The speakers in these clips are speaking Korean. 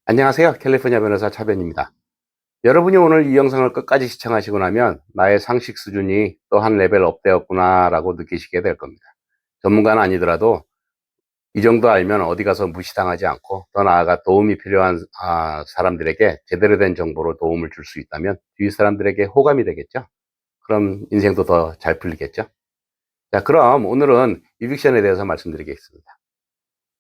안녕하세요. 캘리포니아 변호사 차변입니다. 여러분이 오늘 이 영상을 끝까지 시청하시고 나면 나의 상식 수준이 또 한 레벨 업되었구나 라고 느끼시게 될 겁니다. 전문가는 아니더라도 이 정도 알면 어디 가서 무시당하지 않고 더 나아가 도움이 필요한 사람들에게 제대로 된 정보로 도움을 줄 수 있다면 주위 사람들에게 호감이 되겠죠. 그럼 인생도 더 잘 풀리겠죠. 자, 그럼 오늘은 이빅션에 대해서 말씀드리겠습니다.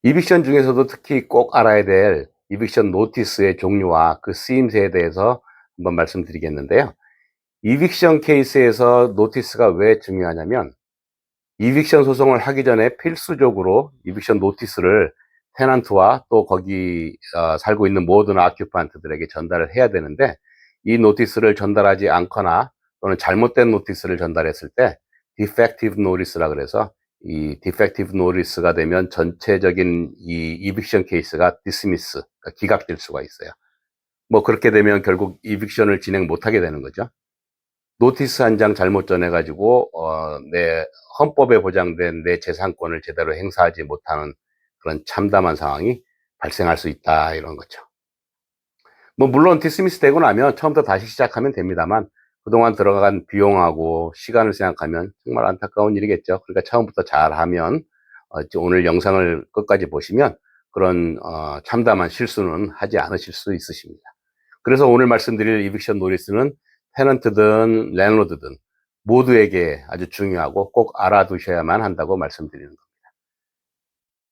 이빅션 중에서도 특히 꼭 알아야 될 이빅션 노티스의 종류와 그 쓰임새에 대해서 한번 말씀드리겠는데요. 이빅션 케이스에서 노티스가 왜 중요하냐면 이빅션 소송을 하기 전에 필수적으로 이빅션 노티스를 테넌트와 또 거기 살고 있는 모든 아큐판트들에게 전달을 해야 되는데, 이 노티스를 전달하지 않거나 또는 잘못된 노티스를 전달했을 때 디펙티브 노티스라 그래서, 이 디펙티브 노티스가 되면 전체적인 이 이빅션 케이스가 디스미스, 그러니까 기각될 수가 있어요. 뭐 그렇게 되면 결국 이빅션을 진행 못하게 되는 거죠. 노티스 한 장 잘못 전해가지고 내 헌법에 보장된 내 재산권을 제대로 행사하지 못하는 그런 참담한 상황이 발생할 수 있다, 이런 거죠. 뭐 물론 디스미스 되고 나면 처음부터 다시 시작하면 됩니다만, 그동안 들어간 비용하고 시간을 생각하면 정말 안타까운 일이겠죠. 그러니까 처음부터 잘하면 오늘 영상을 끝까지 보시면 그런 참담한 실수는 하지 않으실 수 있으십니다. 그래서 오늘 말씀드릴 이빅션 노티스는 테넌트든 랜로드든 모두에게 아주 중요하고 꼭 알아두셔야만 한다고 말씀드리는 겁니다.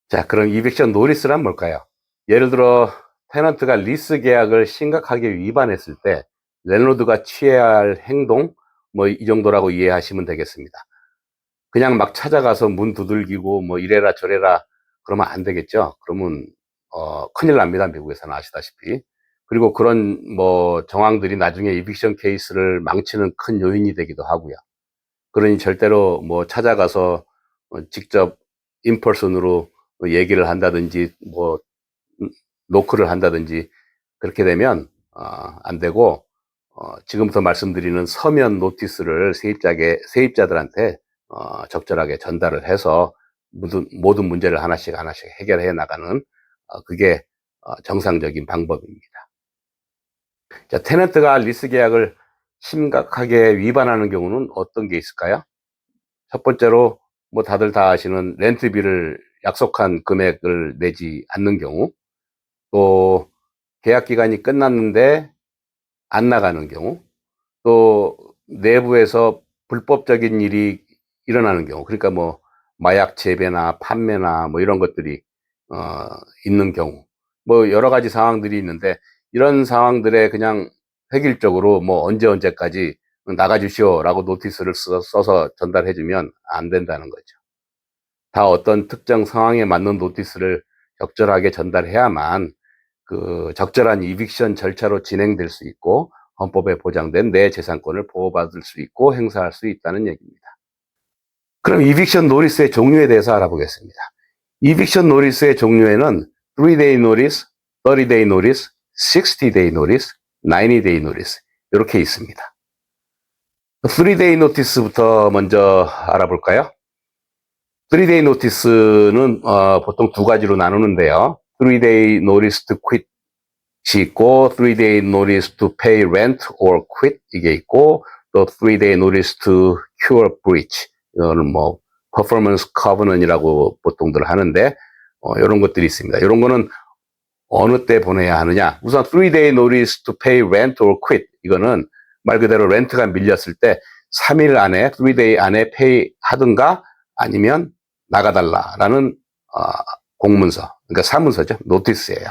자, 그럼 이빅션 노티스란 뭘까요? 예를 들어 테넌트가 리스 계약을 심각하게 위반했을 때 랜로드가 취해야 할 행동, 뭐 이 정도라고 이해하시면 되겠습니다. 그냥 막 찾아가서 문 두들기고 뭐 이래라 저래라 그러면 안 되겠죠. 그러면 큰일 납니다. 미국에서는 아시다시피. 그리고 그런 뭐 정황들이 나중에 이빅션 케이스를 망치는 큰 요인이 되기도 하고요. 그러니 절대로 뭐 찾아가서 직접 인퍼슨으로 얘기를 한다든지 뭐 노크를 한다든지 그렇게 되면 안 되고, 지금부터 말씀드리는 서면 노티스를 세입자들한테 적절하게 전달을 해서 모든 문제를 하나씩 하나씩 해결해 나가는, 그게 정상적인 방법입니다. 자, 테넌트가 리스 계약을 심각하게 위반하는 경우는 어떤 게 있을까요? 첫 번째로 뭐 다들 다 아시는 렌트비를 약속한 금액을 내지 않는 경우, 또 계약 기간이 끝났는데 안 나가는 경우, 또 내부에서 불법적인 일이 일어나는 경우, 그러니까 뭐 마약 재배나 판매나 뭐 이런 것들이 어 있는 경우, 뭐 여러 가지 상황들이 있는데, 이런 상황들에 그냥 획일적으로 뭐 언제까지 나가 주시오라고 노티스를 써서 전달해 주면 안 된다는 거죠. 다 어떤 특정 상황에 맞는 노티스를 적절하게 전달해야만 그 적절한 이빅션 절차로 진행될 수 있고 헌법에 보장된 내 재산권을 보호받을 수 있고 행사할 수 있다는 얘기입니다. 그럼 이빅션 노티스의 종류에 대해서 알아보겠습니다. 이빅션 노티스의 종류에는 3-day notice, 30-day notice, 60-day notice, 90-day notice 이렇게 있습니다. 3-day notice부터 먼저 알아볼까요? 3-day notice는 보통 두 가지로 나누는데요. 3-day notice to quit 이 있고, 3-day notice to pay rent or quit 이게 있고, 또 3-day notice to cure breach, 이거는 뭐 performance covenant이라고 보통들 하는데 이런 것들이 있습니다. 이런 거는 어느 때 보내야 하느냐? 우선 3-day notice to pay rent or quit, 이거는 말 그대로 렌트가 밀렸을 때 3일 안에, 3-day 안에 페이 하든가 아니면 나가달라라는 공문서, 그러니까 사문서죠. 노티스예요.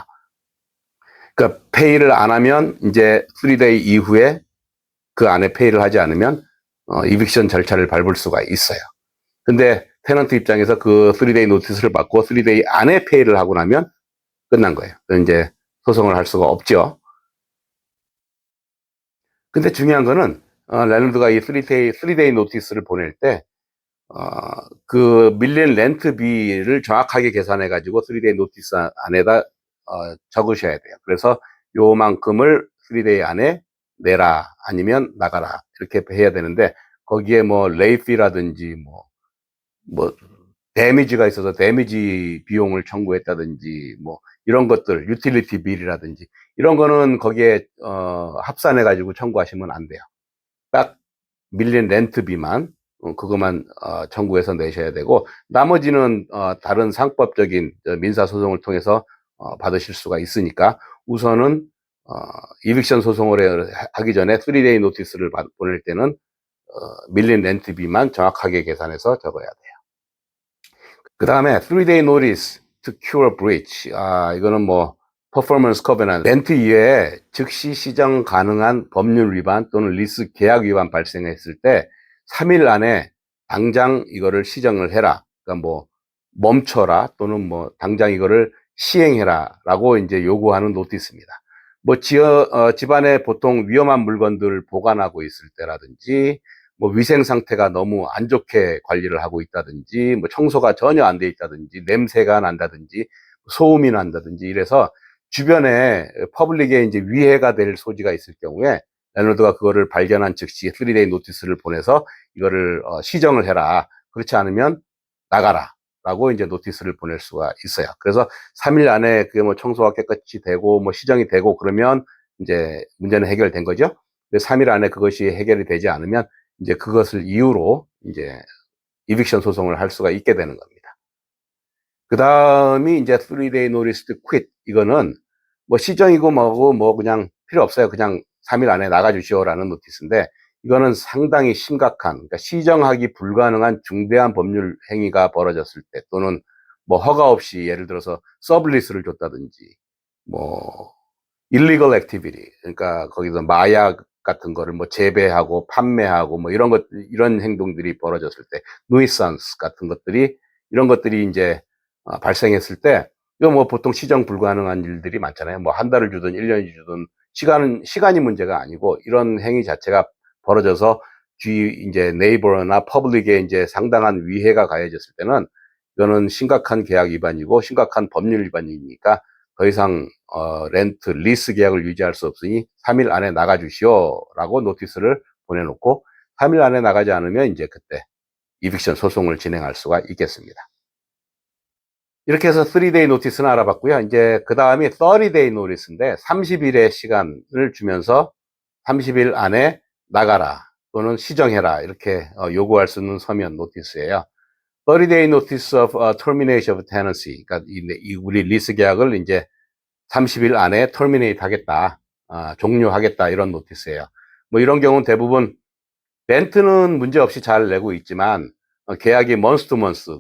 그러니까 페이를 안 하면 이제 3-day 이후에 그 안에 페이를 하지 않으면 이빅션 절차를 밟을 수가 있어요. 근데 테넌트 입장에서 그 3-day 노티스를 받고 3-day 안에 페이를 하고 나면 끝난 거예요. 이제 소송을 할 수가 없죠. 근데 중요한 거는 랜드가 이 3-day 노티스를 보낼 때 그 밀린 렌트비를 정확하게 계산해 가지고 3-day 노티스 안에다 적으셔야 돼요. 그래서 요만큼을 3-day 안에 내라 아니면 나가라 이렇게 해야 되는데, 거기에 뭐 레이피라든지 뭐 데미지가 있어서 데미지 비용을 청구했다든지 뭐 이런 것들, 유틸리티 빌이라든지 이런 거는 거기에 합산해 가지고 청구하시면 안 돼요. 딱 밀린 렌트비만 그것만 청구해서 내셔야 되고, 나머지는 다른 상법적인 민사 소송을 통해서 받으실 수가 있으니까, 우선은 이빅션 소송을 하기 전에 3데이 노티스를 보낼 때는 밀린 렌트비만 정확하게 계산해서 적어야 돼요. 그 다음에 3데이 notice to cure breach. 이거는 뭐 퍼포먼스 커버넌트, 렌트 이외에 즉시 시정 가능한 법률 위반 또는 리스 계약 위반 발생했을 때 3일 안에 당장 이거를 시정을 해라. 그러니까 뭐 멈춰라 또는 뭐 당장 이거를 시행해라 라고 이제 요구하는 노티스입니다. 뭐 집안에 보통 위험한 물건들을 보관하고 있을 때라든지, 뭐 위생 상태가 너무 안 좋게 관리를 하고 있다든지, 뭐 청소가 전혀 안 돼 있다든지, 냄새가 난다든지, 소음이 난다든지 이래서 주변에 퍼블릭에 이제 위해가 될 소지가 있을 경우에 랜로드가 그거를 발견한 즉시 3데이 노티스를 보내서 이거를 시정을 해라. 그렇지 않으면 나가라. 라고 이제 노티스를 보낼 수가 있어요. 그래서 3일 안에 그게 뭐 청소가 깨끗이 되고 뭐 시정이 되고 그러면 이제 문제는 해결된 거죠. 3일 안에 그것이 해결이 되지 않으면 이제 그것을 이유로 이제 이빅션 소송을 할 수가 있게 되는 겁니다. 그 다음이 이제 3데이 notice to quit. 이거는 뭐 시정이고 뭐고 뭐 그냥 필요 없어요. 그냥 3일 안에 나가주시오라는 노티스인데, 이거는 상당히 심각한, 그러니까 시정하기 불가능한 중대한 법률 행위가 벌어졌을 때, 또는 뭐 허가 없이 예를 들어서 서블리스를 줬다든지, 뭐 illegal activity, 그러니까 거기서 마약 같은 거를 뭐 재배하고 판매하고 뭐 이런 것, 이런 행동들이 벌어졌을 때, 누이선스 같은 것들이, 이런 것들이 이제 발생했을 때, 이거 뭐 보통 시정 불가능한 일들이 많잖아요. 뭐 한 달을 주든 1년이 주든 시간이 문제가 아니고, 이런 행위 자체가 벌어져서 이제 네이버나 퍼블릭에 이제 상당한 위해가 가해졌을 때는, 이거는 심각한 계약 위반이고 심각한 법률 위반이니까 더 이상 렌트, 리스 계약을 유지할 수 없으니 3일 안에 나가주시오 라고 노티스를 보내놓고, 3일 안에 나가지 않으면 이제 그때 이빅션 소송을 진행할 수가 있겠습니다. 이렇게 해서 3데이 노티스는 알아봤고요. 이제 그 다음이 30데이 노티스인데, 30일의 시간을 주면서 30일 안에 나가라 또는 시정해라 이렇게 요구할 수 있는 서면 노티스예요. 30day notice of termination of tenancy. 그러니까 우리 리스 계약을 이제 30일 안에 terminate 하겠다, 종료하겠다, 이런 노티스예요. 뭐 이런 경우는 대부분 렌트는 문제 없이 잘 내고 있지만, 계약이 month to month,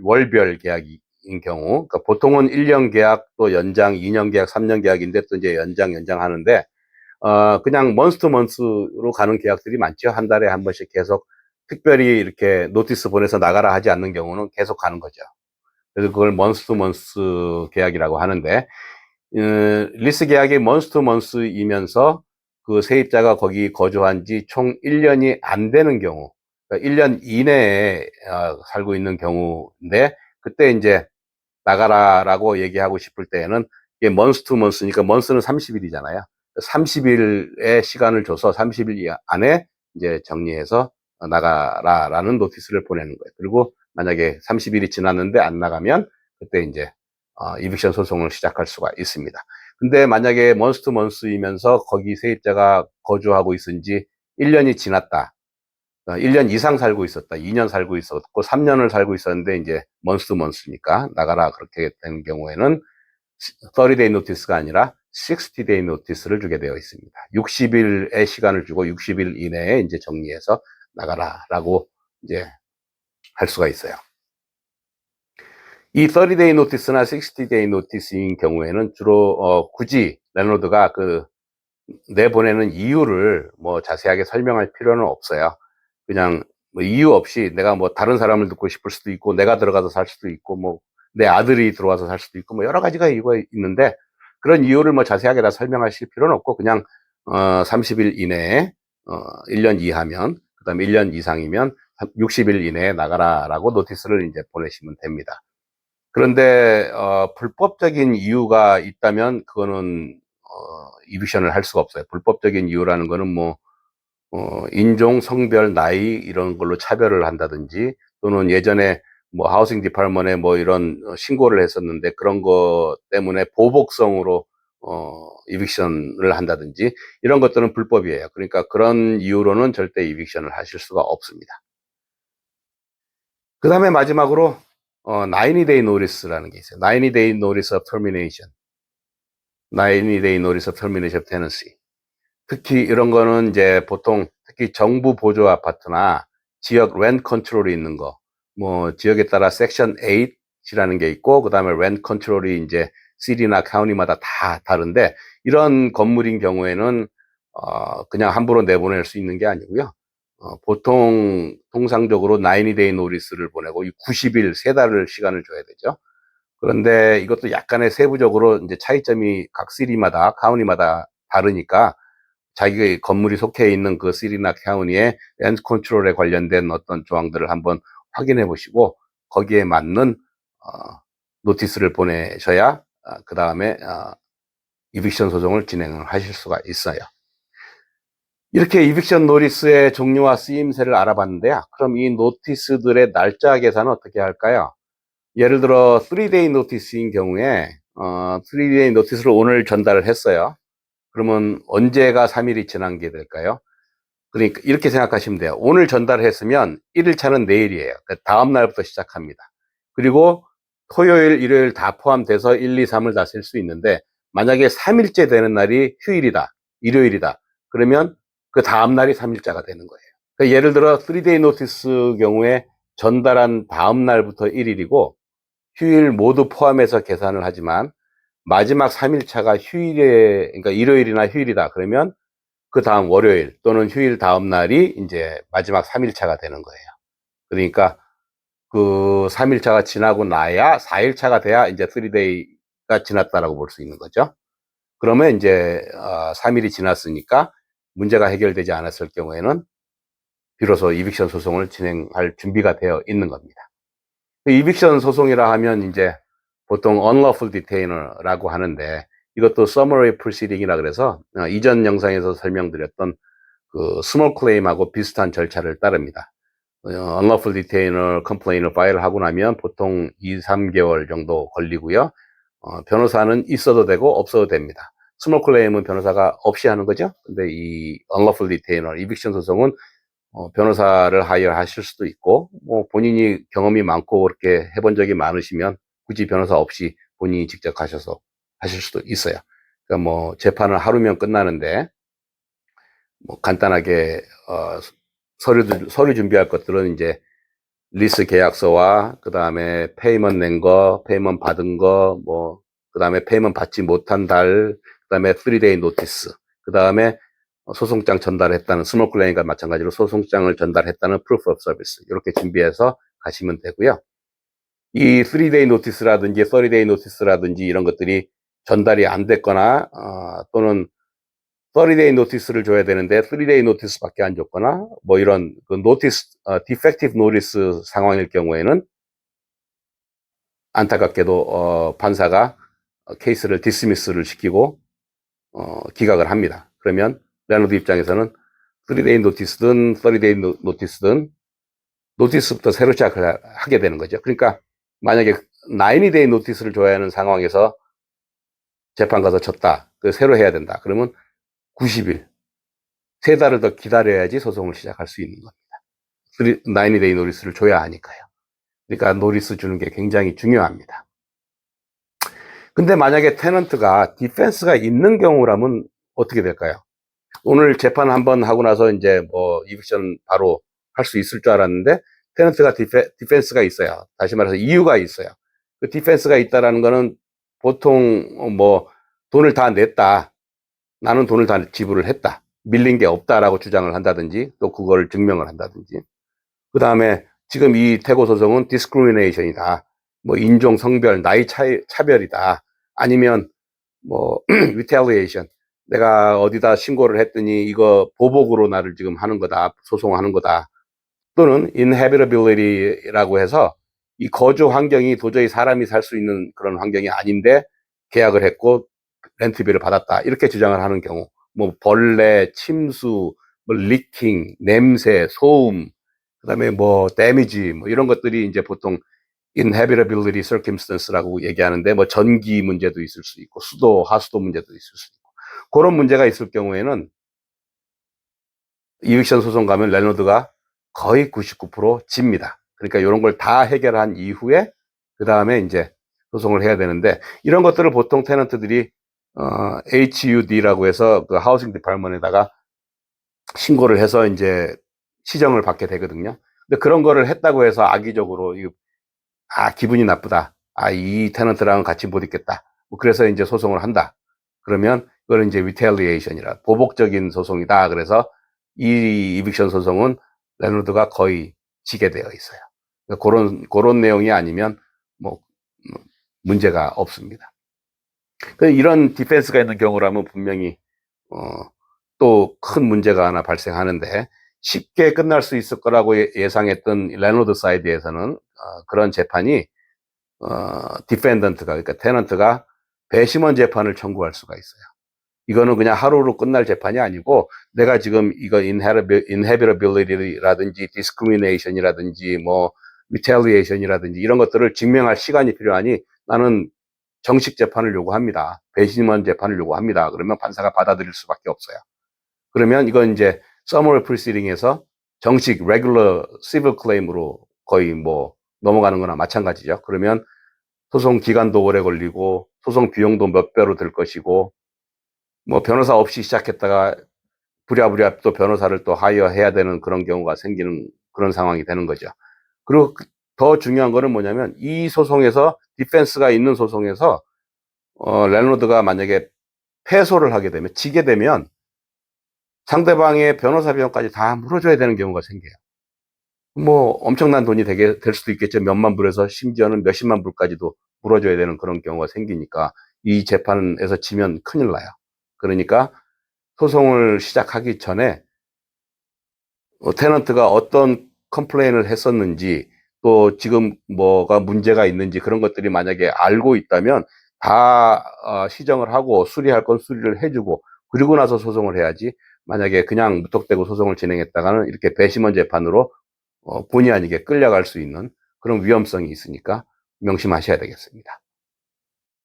월별 계약인 경우, 그러니까 보통은 1년 계약, 또 연장, 2년 계약, 3년 계약인데 또 이제 연장하는데, 그냥 month to month로 가는 계약들이 많죠. 한 달에 한 번씩 계속 특별히 이렇게 노티스 보내서 나가라 하지 않는 경우는 계속 가는 거죠. 그래서 그걸 month to month 계약이라고 하는데, 리스 계약이 month to month이면서 그 세입자가 거기 거주한 지 총 1년이 안 되는 경우, 그러니까 1년 이내에 살고 있는 경우인데, 그때 이제 나가라라고 얘기하고 싶을 때에는, 이게 month to month니까 month는 30일이잖아요. 30일의 시간을 줘서 30일 안에 이제 정리해서 나가라라는 노티스를 보내는 거예요. 그리고 만약에 30일이 지났는데 안 나가면 그때 이제 이빅션 소송을 시작할 수가 있습니다. 근데 만약에 month to month이면서 거기 세입자가 거주하고 있은 지 1년이 지났다, 1년 이상 살고 있었다, 2년 살고 있었고 3년을 살고 있었는데 이제 month to month니까 나가라 그렇게 되는 경우에는 30day notice가 아니라 60day notice를 주게 되어 있습니다. 60일의 시간을 주고 60일 이내에 이제 정리해서 나가라라고 이제 할 수가 있어요. 이 30day notice나 60day notice인 경우에는 주로 굳이 랜로드가 그 내보내는 이유를 뭐 자세하게 설명할 필요는 없어요. 그냥 뭐 이유 없이 내가 뭐 다른 사람을 듣고 싶을 수도 있고, 내가 들어가서 살 수도 있고, 뭐 내 아들이 들어와서 살 수도 있고, 뭐 여러 가지가 이유가 있는데, 그런 이유를 뭐 자세하게 다 설명하실 필요는 없고, 그냥 30일 이내에 1년 이하면, 그다음에 1년 이상이면 60일 이내에 나가라라고 노티스를 이제 보내시면 됩니다. 그런데 불법적인 이유가 있다면 그거는 이비션을 할 수가 없어요. 불법적인 이유라는 거는 뭐 인종, 성별, 나이 이런 걸로 차별을 한다든지, 또는 예전에 뭐 하우싱 디파트먼에 뭐 이런 신고를 했었는데 그런 거 때문에 보복성으로 이빅션을 한다든지 이런 것들은 불법이에요. 그러니까 그런 이유로는 절대 이빅션을 하실 수가 없습니다. 그 다음에 마지막으로 90day notice라는 게 있어요. 90day notice of termination. 90day notice of termination of tenancy. 특히 이런 거는 이제 보통 특히 정부 보조 아파트나 지역 렌트 컨트롤이 있는 거, 뭐 지역에 따라 섹션 8이라는 게 있고 그다음에 렌트 컨트롤이 이제 시티나 카운티마다 다 다른데 이런 건물인 경우에는 그냥 함부로 내보낼 수 있는 게 아니고요. 보통 통상적으로 90day 노리스를 보내고 90일 세 달을 시간을 줘야 되죠. 그런데 이것도 약간의 세부적으로 이제 차이점이 각 시리마다 카운티마다 다르니까 자기 건물이 속해 있는 그 시리나 카운티의 렌트 컨트롤에 관련된 어떤 조항들을 한번 확인해 보시고 거기에 맞는 노티스를 보내셔야 그 다음에 이빅션 소송을 진행을 하실 수가 있어요. 이렇게 이빅션 노티스의 종류와 쓰임새를 알아봤는데요. 그럼 이 노티스들의 날짜 계산은 어떻게 할까요? 예를 들어 3day 노티스인 경우에 3day 노티스를 오늘 전달을 했어요. 그러면 언제가 3일이 지난 게 될까요? 그러니까 이렇게 생각하시면 돼요. 오늘 전달했으면 1일차는 내일이에요. 그러니까 다음 날부터 시작합니다. 그리고 토요일, 일요일 다 포함돼서 1, 2, 3을 다 쓸 수 있는데 만약에 3일째 되는 날이 휴일이다, 일요일이다. 그러면 그 다음 날이 3일자가 되는 거예요. 그러니까 예를 들어 3day 노티스 경우에 전달한 다음 날부터 1일이고 휴일 모두 포함해서 계산을 하지만 마지막 3일차가 휴일에, 그러니까 일요일이나 휴일이다. 그러면 그 다음 월요일 또는 휴일 다음 날이 이제 마지막 3일차가 되는 거예요. 그러니까 그 3일차가 지나고 나야 4일차가 돼야 이제 3day가 지났다라고 볼 수 있는 거죠. 그러면 이제 3일이 지났으니까 문제가 해결되지 않았을 경우에는 비로소 이빅션 소송을 진행할 준비가 되어 있는 겁니다. 이빅션 소송이라 하면 이제 보통 unlawful detainer라고 하는데 이것도 summary proceeding이라 그래서 이전 영상에서 설명드렸던 그 small claim하고 비슷한 절차를 따릅니다. unlawful detainer complaint을 파일하고 나면 보통 2, 3개월 정도 걸리고요. 변호사는 있어도 되고 없어도 됩니다. small claim은 변호사가 없이 하는 거죠. 근데 이 unlawful detainer, eviction 소송은 변호사를 하여하실 수도 있고, 뭐 본인이 경험이 많고 그렇게 해본 적이 많으시면 굳이 변호사 없이 본인이 직접 가셔서 하실 수도 있어요. 그러니까 뭐 재판을 하루면 끝나는데 뭐 간단하게 서류 준비할 것들은 이제 리스 계약서와 그 다음에 페이먼트 낸 거, 페이먼트 받은 거, 뭐 그 다음에 페이먼트 받지 못한 달, 그 다음에 3day 노티스, 그 다음에 소송장 전달했다는 스몰 클레임과 마찬가지로 소송장을 전달했다는 proof of service 이렇게 준비해서 가시면 되고요. 이 3day 노티스라든지 30day 노티스라든지 이런 것들이 전달이 안 됐거나 또는 30day 노티스를 줘야 되는데 3day 노티스밖에 안 줬거나 뭐 이런 그 노티스 디펙티브 노티스 상황일 경우에는 안타깝게도 판사가 케이스를 디스미스를 시키고 기각을 합니다. 그러면 랜로드 입장에서는 3day 노티스든 30day 노티스든 노티스부터 새로 시작을 하게 되는 거죠. 그러니까 만약에 90day 노티스를 줘야 하는 상황에서 재판 가서 졌다. 그 새로 해야 된다. 그러면 90일, 세 달을 더 기다려야지 소송을 시작할 수 있는 겁니다. 90day 노티스를 줘야 하니까요. 그러니까 노티스 주는 게 굉장히 중요합니다. 근데 만약에 테넌트가 디펜스가 있는 경우라면 어떻게 될까요? 오늘 재판 한번 하고 나서 이제 뭐 이빅션 바로 할 수 있을 줄 알았는데 테넌트가 디펜스가 있어요. 다시 말해서 이유가 있어요. 그 디펜스가 있다라는 거는 보통 뭐 돈을 다 냈다. 나는 돈을 다 지불을 했다. 밀린 게 없다라고 주장을 한다든지 또 그걸 증명을 한다든지. 그 다음에 지금 이 태고 소송은 discrimination이다. 뭐 인종, 성별, 나이 차별이다. 아니면 뭐 retaliation. 내가 어디다 신고를 했더니 이거 보복으로 나를 지금 하는 거다. 소송하는 거다. 또는 inhabitability라고 해서 이 거주 환경이 도저히 사람이 살 수 있는 그런 환경이 아닌데 계약을 했고 렌트비를 받았다. 이렇게 주장을 하는 경우. 뭐 벌레, 침수, 뭐 리킹, 냄새, 소음, 그다음에 뭐 데미지 뭐 이런 것들이 이제 보통 inhabitability circumstance라고 얘기하는데 뭐 전기 문제도 있을 수 있고 수도, 하수도 문제도 있을 수 있고 그런 문제가 있을 경우에는 이빅션 소송 가면 랜로드가 거의 99% 집니다. 그러니까 이런 걸 다 해결한 이후에 그 다음에 이제 소송을 해야 되는데 이런 것들을 보통 테넌트들이 HUD라고 해서 그 하우싱 디파트먼트에다가 신고를 해서 이제 시정을 받게 되거든요. 근데 그런 거를 했다고 해서 악의적으로 기분이 나쁘다. 이 테넌트랑은 같이 못 있겠다. 뭐 그래서 이제 소송을 한다. 그러면 그걸 이제 retaliation이라 보복적인 소송이다. 그래서 이 이빅션 소송은 랜로드가 거의 지게 되어 있어요. 그런 내용이 아니면 뭐 문제가 없습니다. 이런 디펜스가 있는 경우라면 분명히 또 큰 문제가 하나 발생하는데 쉽게 끝날 수 있을 거라고 예상했던 랜로드 사이드에서는 그런 재판이 디펜던트가 그러니까 테넌트가 배심원 재판을 청구할 수가 있어요. 이거는 그냥 하루로 끝날 재판이 아니고 내가 지금 이거 inhabitability라든지 discrimination이라든지 뭐 retaliation이라든지 이런 것들을 증명할 시간이 필요하니 나는 정식 재판을 요구합니다. 배심원 재판을 요구합니다. 그러면 판사가 받아들일 수밖에 없어요. 그러면 이건 이제 summary proceeding에서 정식 regular civil claim으로 거의 뭐 넘어가는 거나 마찬가지죠. 그러면 소송 기간도 오래 걸리고 소송 비용도 몇 배로 들 것이고 뭐 변호사 없이 시작했다가 부랴부랴 또 변호사를 또 하이어해야 되는 그런 경우가 생기는 그런 상황이 되는 거죠. 그리고 더 중요한 거는 뭐냐면 이 소송에서 디펜스가 있는 소송에서 랜로드가 만약에 패소를 하게 되면 지게 되면 상대방의 변호사 비용까지 다 물어줘야 되는 경우가 생겨요. 뭐 엄청난 돈이 되게 될 수도 있겠죠. 몇만 불에서 심지어는 몇십만 불까지도 물어줘야 되는 그런 경우가 생기니까 이 재판에서 지면 큰일 나요. 그러니까 소송을 시작하기 전에 테넌트가 어떤 컴플레인을 했었는지 또 지금 뭐가 문제가 있는지 그런 것들이 만약에 알고 있다면 다 시정을 하고 수리할 건 수리를 해주고 그리고 나서 소송을 해야지 만약에 그냥 무턱대고 소송을 진행했다가는 이렇게 배심원 재판으로 본의 아니게 끌려갈 수 있는 그런 위험성이 있으니까 명심하셔야 되겠습니다.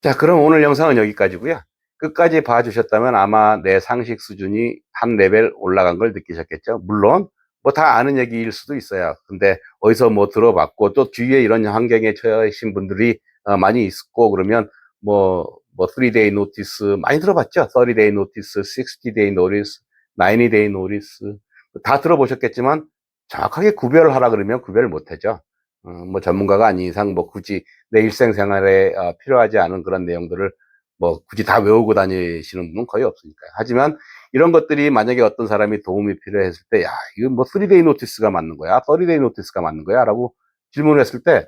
자, 그럼 오늘 영상은 여기까지고요. 끝까지 봐주셨다면 아마 내 상식 수준이 한 레벨 올라간 걸 느끼셨겠죠. 물론 뭐 다 아는 얘기일 수도 있어요. 근데 어디서 뭐 들어봤고 또 주위에 이런 환경에 처해신 분들이 많이 있고 그러면 뭐 3-day notice 많이 들어봤죠. 30-day notice, 60-day notice, 90-day notice 다 들어보셨겠지만 정확하게 구별을 하라 그러면 구별을 못하죠. 뭐 전문가가 아닌 이상 뭐 굳이 내 일생생활에 필요하지 않은 그런 내용들을 뭐 굳이 다 외우고 다니시는 분은 거의 없으니까요. 하지만 이런 것들이 만약에 어떤 사람이 도움이 필요했을 때, 야, 이거 뭐 3-day notice가 맞는 거야? 30-day notice가 맞는 거야? 라고 질문을 했을 때,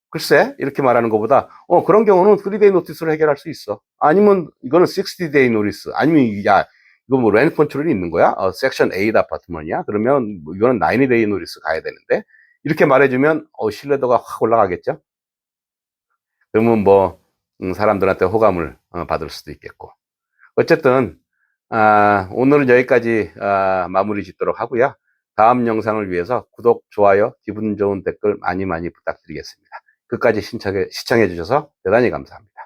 글쎄, 이렇게 말하는 것보다, 그런 경우는 3-day notice로 해결할 수 있어. 아니면 이거는 60-day notice. 아니면, 야, 이거 뭐 랜드 컨트롤이 있는 거야? 섹션 8 아파트먼이야? 그러면 뭐 이거는 90-day notice 가야 되는데, 이렇게 말해주면, 신뢰도가 확 올라가겠죠? 그러면 뭐, 사람들한테 호감을 받을 수도 있겠고. 어쨌든, 오늘은 여기까지 마무리 짓도록 하고요. 다음 영상을 위해서 구독, 좋아요, 기분 좋은 댓글 많이 많이 부탁드리겠습니다. 끝까지 시청해 주셔서 대단히 감사합니다.